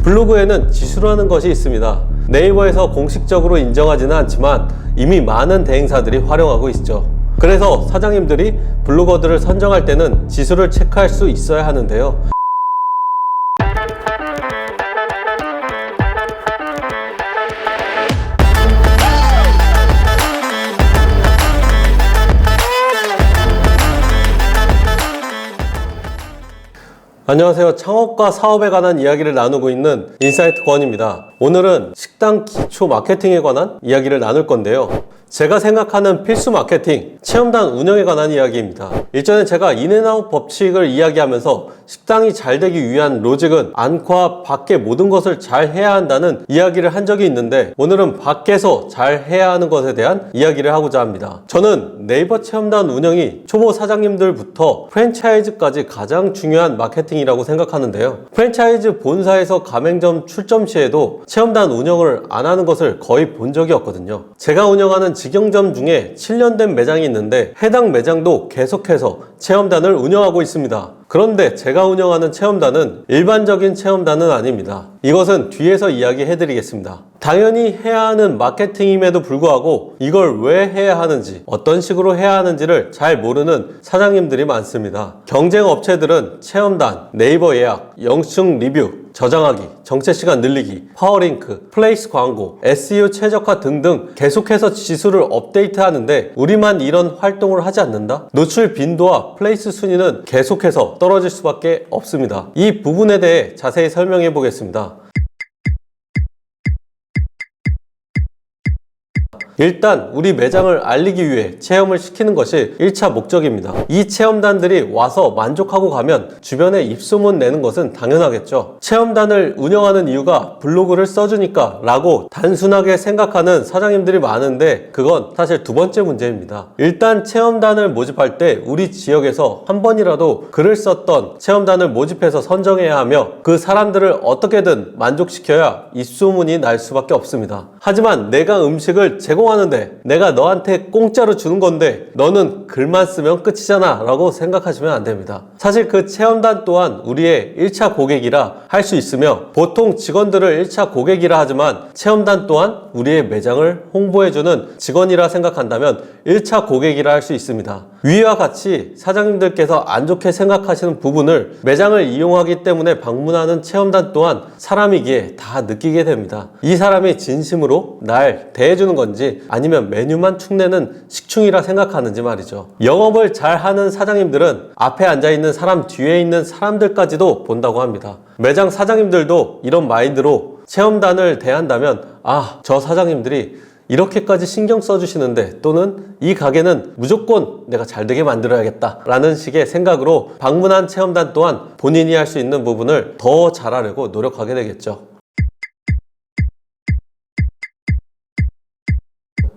블로그에는 지수라는 것이 있습니다. 네이버에서 공식적으로 인정하지는 않지만 이미 많은 대행사들이 활용하고 있죠. 그래서 사장님들이 블로거들을 선정할 때는 지수를 체크할 수 있어야 하는데요. 안녕하세요. 창업과 사업에 관한 이야기를 나누고 있는 인사이트 권입니다. 오늘은 식당 기초 마케팅에 관한 이야기를 나눌 건데요. 제가 생각하는 필수 마케팅, 체험단 운영에 관한 이야기입니다. 일전에 제가 인앤아웃 법칙을 이야기하면서 식당이 잘 되기 위한 로직은 안과 밖의 모든 것을 잘 해야 한다는 이야기를 한 적이 있는데, 오늘은 밖에서 잘 해야 하는 것에 대한 이야기를 하고자 합니다. 저는 네이버 체험단 운영이 초보 사장님들부터 프랜차이즈까지 가장 중요한 마케팅이라고 생각하는데요. 프랜차이즈 본사에서 가맹점 출점 시에도 체험단 운영을 안 하는 것을 거의 본 적이 없거든요. 제가 운영하는 직영점 중에 7년 된 매장이 있는데 해당 매장도 계속해서 체험단을 운영하고 있습니다. 그런데 제가 운영하는 체험단은 일반적인 체험단은 아닙니다. 이것은 뒤에서 이야기해 드리겠습니다. 당연히 해야 하는 마케팅임에도 불구하고 이걸 왜 해야 하는지, 어떤 식으로 해야 하는지를 잘 모르는 사장님들이 많습니다. 경쟁 업체들은 체험단, 네이버 예약, 영수증 리뷰, 저장하기, 정체 시간 늘리기, 파워링크, 플레이스 광고, SEO 최적화 등등 계속해서 지수를 업데이트하는데 우리만 이런 활동을 하지 않는다? 노출 빈도와 플레이스 순위는 계속해서 떨어질 수밖에 없습니다. 이 부분에 대해 자세히 설명해 보겠습니다. 일단 우리 매장을 알리기 위해 체험을 시키는 것이 1차 목적입니다. 이 체험단들이 와서 만족하고 가면 주변에 입소문 내는 것은 당연하겠죠. 체험단을 운영하는 이유가 블로그를 써주니까 라고 단순하게 생각하는 사장님들이 많은데, 그건 사실 두 번째 문제입니다. 일단 체험단을 모집할 때 우리 지역에서 한 번이라도 글을 썼던 체험단을 모집해서 선정해야 하며, 그 사람들을 어떻게든 만족시켜야 입소문이 날 수밖에 없습니다. 하지만 내가 음식을 제공하는데, 내가 너한테 공짜로 주는 건데 너는 글만 쓰면 끝이잖아 라고 생각하시면 안 됩니다. 사실 그 체험단 또한 우리의 1차 고객이라 할 수 있으며, 보통 직원들을 1차 고객이라 하지만 체험단 또한 우리의 매장을 홍보해주는 직원이라 생각한다면 1차 고객이라 할 수 있습니다. 위와 같이 사장님들께서 안 좋게 생각하시는 부분을 매장을 이용하기 때문에 방문하는 체험단 또한 사람이기에 다 느끼게 됩니다. 이 사람이 진심으로 날 대해주는 건지 아니면 메뉴만 축내는 식충이라 생각하는지 말이죠. 영업을 잘하는 사장님들은 앞에 앉아있는 사람 뒤에 있는 사람들까지도 본다고 합니다. 매장 사장님들도 이런 마인드로 체험단을 대한다면, 아, 저 사장님들이 이렇게까지 신경 써주시는데, 또는 이 가게는 무조건 내가 잘 되게 만들어야겠다 라는 식의 생각으로 방문한 체험단 또한 본인이 할 수 있는 부분을 더 잘하려고 노력하게 되겠죠.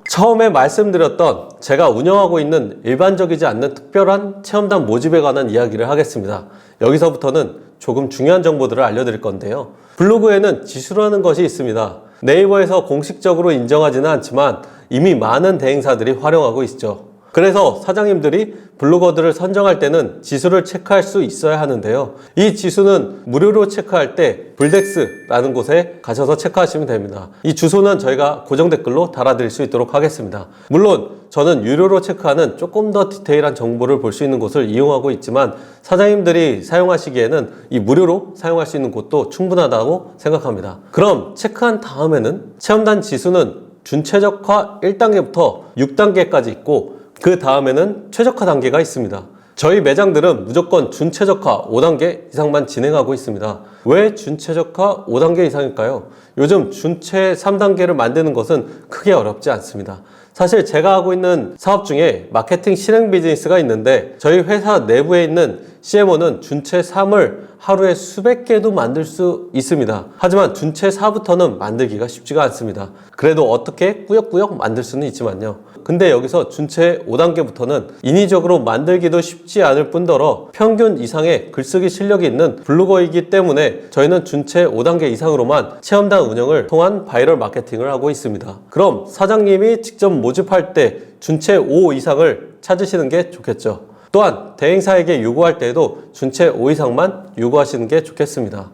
처음에 말씀드렸던 제가 운영하고 있는 일반적이지 않는 특별한 체험단 모집에 관한 이야기를 하겠습니다. 여기서부터는 조금 중요한 정보들을 알려드릴 건데요. 블로그에는 지수라는 것이 있습니다. 네이버에서 공식적으로 인정하지는 않지만 이미 많은 대행사들이 활용하고 있죠. 그래서 사장님들이 블로거들을 선정할 때는 지수를 체크할 수 있어야 하는데요. 이 지수는 무료로 체크할 때 블덱스라는 곳에 가셔서 체크하시면 됩니다. 이 주소는 저희가 고정 댓글로 달아드릴 수 있도록 하겠습니다. 물론 저는 유료로 체크하는 조금 더 디테일한 정보를 볼 수 있는 곳을 이용하고 있지만, 사장님들이 사용하시기에는 이 무료로 사용할 수 있는 곳도 충분하다고 생각합니다. 그럼 체크한 다음에는 체험단 지수는 준최적화 1단계부터 6단계까지 있고, 그 다음에는 최적화 단계가 있습니다. 저희 매장들은 무조건 준최적화 5단계 이상만 진행하고 있습니다. 왜 준최적화 5단계 이상일까요? 요즘 준최 3단계를 만드는 것은 크게 어렵지 않습니다. 사실 제가 하고 있는 사업 중에 마케팅 실행 비즈니스가 있는데, 저희 회사 내부에 있는 CMO는 준최 3을 하루에 수백 개도 만들 수 있습니다. 하지만 준최 4부터는 만들기가 쉽지가 않습니다. 그래도 어떻게 꾸역꾸역 만들 수는 있지만요. 근데 여기서 준최 5단계부터는 인위적으로 만들기도 쉽지 않을 뿐더러 평균 이상의 글쓰기 실력이 있는 블로거이기 때문에 저희는 준최 5단계 이상으로만 체험단 운영을 통한 바이럴 마케팅을 하고 있습니다. 그럼 사장님이 직접 모집할 때 준최 5 이상을 찾으시는 게 좋겠죠. 또한 대행사에게 요구할 때에도 준최 5 이상만 요구하시는 게 좋겠습니다.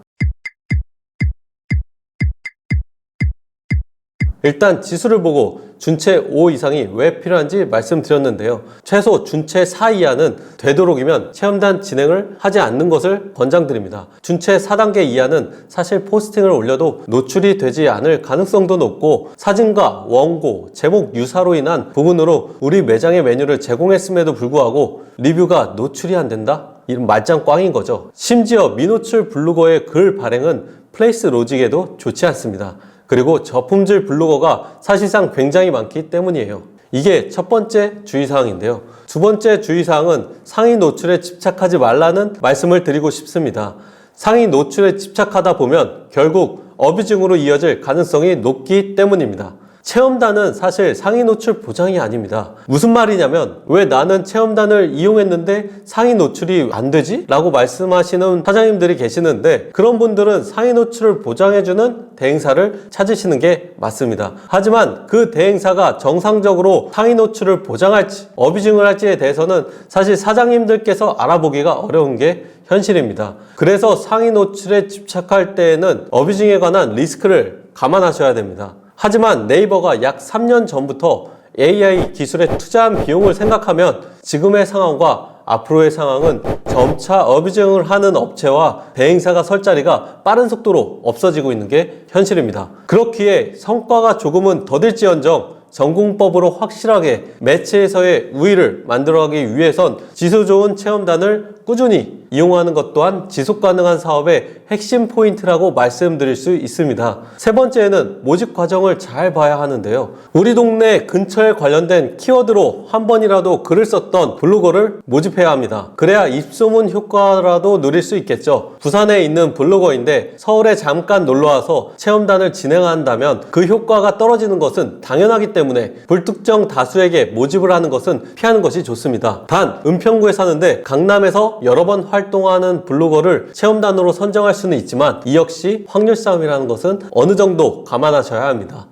일단 지수를 보고 준체 5 이상이 왜 필요한지 말씀드렸는데요. 최소 준체 4 이하는 되도록이면 체험단 진행을 하지 않는 것을 권장드립니다. 준체 4단계 이하는 사실 포스팅을 올려도 노출이 되지 않을 가능성도 높고 사진과 원고, 제목 유사로 인한 부분으로 우리 매장의 메뉴를 제공했음에도 불구하고 리뷰가 노출이 안 된다? 이런 말짱 꽝인 거죠. 심지어 미노출 블로거의 글 발행은 플레이스 로직에도 좋지 않습니다. 그리고 저품질 블로거가 사실상 굉장히 많기 때문이에요. 이게 첫 번째 주의사항인데요. 두 번째 주의사항은 상위 노출에 집착하지 말라는 말씀을 드리고 싶습니다. 상위 노출에 집착하다 보면 결국 어뷰징으로 이어질 가능성이 높기 때문입니다. 체험단은 사실 상위 노출 보장이 아닙니다. 무슨 말이냐면 왜 나는 체험단을 이용했는데 상위 노출이 안 되지? 라고 말씀하시는 사장님들이 계시는데 그런 분들은 상위 노출을 보장해주는 대행사를 찾으시는 게 맞습니다. 하지만 그 대행사가 정상적으로 상위 노출을 보장할지 어뷰징을 할지에 대해서는 사실 사장님들께서 알아보기가 어려운 게 현실입니다. 그래서 상위 노출에 집착할 때에는 어뷰징에 관한 리스크를 감안하셔야 됩니다. 하지만 네이버가 약 3년 전부터 AI 기술에 투자한 비용을 생각하면 지금의 상황과 앞으로의 상황은 점차 어뷰징을 하는 업체와 대행사가 설 자리가 빠른 속도로 없어지고 있는 게 현실입니다. 그렇기에 성과가 조금은 더딜지언정 전공법으로 확실하게 매체에서의 우위를 만들어가기 위해선 지수 좋은 체험단을 꾸준히 이용하는 것 또한 지속 가능한 사업의 핵심 포인트라고 말씀드릴 수 있습니다. 세 번째는 모집 과정을 잘 봐야 하는데요. 우리 동네 근처에 관련된 키워드로 한 번이라도 글을 썼던 블로거를 모집해야 합니다. 그래야 입소문 효과라도 누릴 수 있겠죠. 부산에 있는 블로거인데 서울에 잠깐 놀러와서 체험단을 진행한다면 그 효과가 떨어지는 것은 당연하기 때문에 불특정 다수에게 모집을 하는 것은 피하는 것이 좋습니다. 단 은평구에 사는데 강남에서 여러 번 활동하는 블로거를 체험단으로 선정할 수는 있지만 이 역시 확률 싸움이라는 것은 어느 정도 감안하셔야 합니다.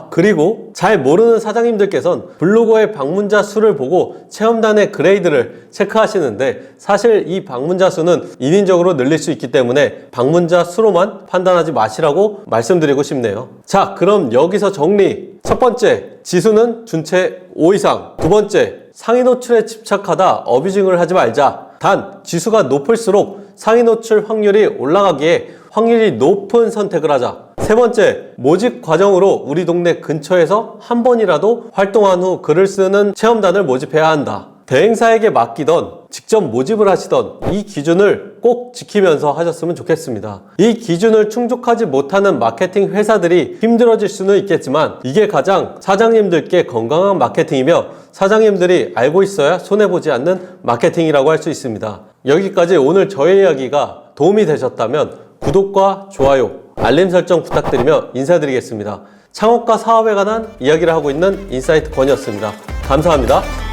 그리고 잘 모르는 사장님들께서는 블로거의 방문자 수를 보고 체험단의 그레이드를 체크하시는데 사실 이 방문자 수는 인위적으로 늘릴 수 있기 때문에 방문자 수로만 판단하지 마시라고 말씀드리고 싶네요. 자, 그럼 여기서 정리. 첫 번째, 지수는 준체 5 이상. 두 번째, 상위 노출에 집착하다 어뷰징을 하지 말자. 단, 지수가 높을수록 상위 노출 확률이 올라가기에 확률이 높은 선택을 하자. 세 번째, 모집 과정으로 우리 동네 근처에서 한 번이라도 활동한 후 글을 쓰는 체험단을 모집해야 한다. 대행사에게 맡기던 직접 모집을 하시던 이 기준을 꼭 지키면서 하셨으면 좋겠습니다. 이 기준을 충족하지 못하는 마케팅 회사들이 힘들어질 수는 있겠지만 이게 가장 사장님들께 건강한 마케팅이며 사장님들이 알고 있어야 손해보지 않는 마케팅이라고 할 수 있습니다. 여기까지 오늘 저의 이야기가 도움이 되셨다면 구독과 좋아요, 알림 설정 부탁드리며 인사드리겠습니다. 창업과 사업에 관한 이야기를 하고 있는 인사이트 권이었습니다. 감사합니다.